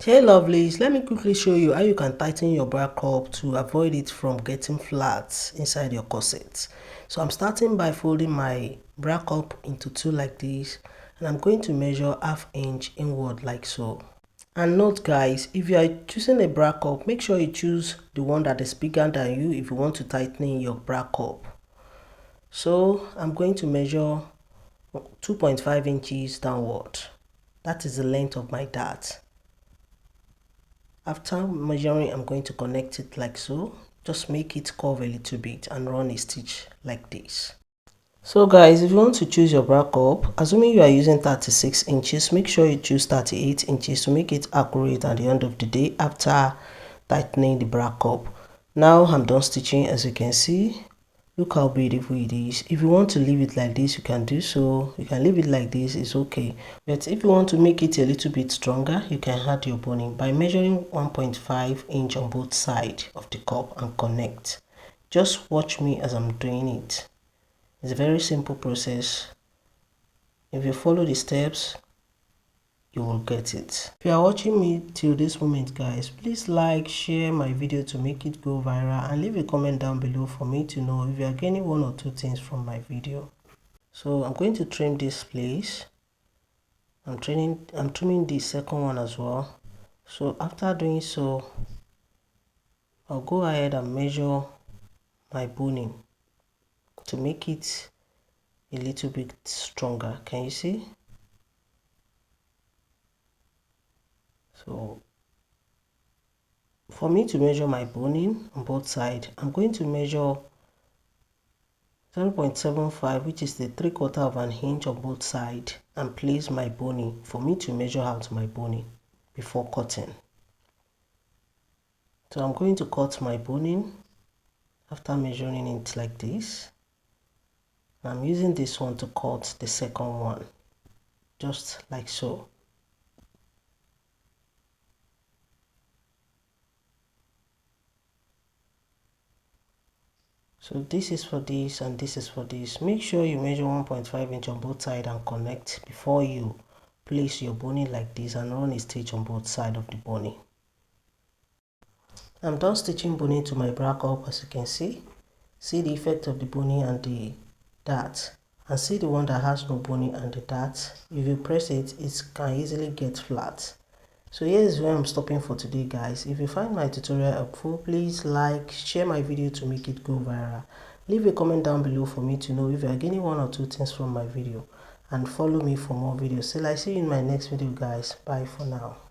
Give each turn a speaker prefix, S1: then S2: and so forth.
S1: Hey lovelies, let me quickly show you how you can tighten your bra cup to avoid it from getting flat inside your corset. So I'm starting by folding my bra cup into two like this, and I'm going to measure ½ inch inward like so. And note guys, if you are choosing a bra cup, make sure you choose the one that is bigger than you if you want to tighten your bra cup. So I'm going to measure 2.5 inches downward. That is the length of my dart. After measuring, I'm going to connect it like so. Just make it curve a little bit and run a stitch like this. So guys, if you want to choose your bra cup, assuming you are using 36 inches, make sure you choose 38 inches to make it accurate at the end of the day after tightening the bra cup. Now I'm done stitching. As you can see, look how beautiful it is. If you want to leave it like this, you can do so. You can leave it like this, it's okay. But if you want to make it a little bit stronger, you can add your boning by measuring 1.5 inch on both sides of the cup and connect. Just watch me as I'm doing it. It's a very simple process. If you follow the steps, you will get it. If you are watching me till this moment guys, please like, share my video to make it go viral, and leave a comment down below for me to know if you are getting one or two things from my video. So I'm going to trim this place. I'm trimming the second one as well. So after doing so, I'll go ahead and measure my boning to make it a little bit stronger. Can you see? So for me to measure my boning on both sides, I'm going to measure 0.75, which is the 3/4 of an inch on both sides, and place my boning for me to measure out my boning before cutting. So I'm going to cut my boning after measuring it like this. I'm using this one to cut the second one, just like so. So this is for this and this is for this. Make sure you measure 1.5 inch on both sides and connect before you place your boning like this and run a stitch on both sides of the boning. I'm done stitching boning to my bra cup. As you can see the effect of the boning and the dart, and see the one that has no boning and the dart. If you press it, it can easily get flat. So here's where I'm stopping for today guys. If you find my tutorial helpful, please like, share my video to make it go viral. Leave a comment down below for me to know if you are getting one or two things from my video, and follow me for more videos. Till I see you in my next video guys. Bye for now.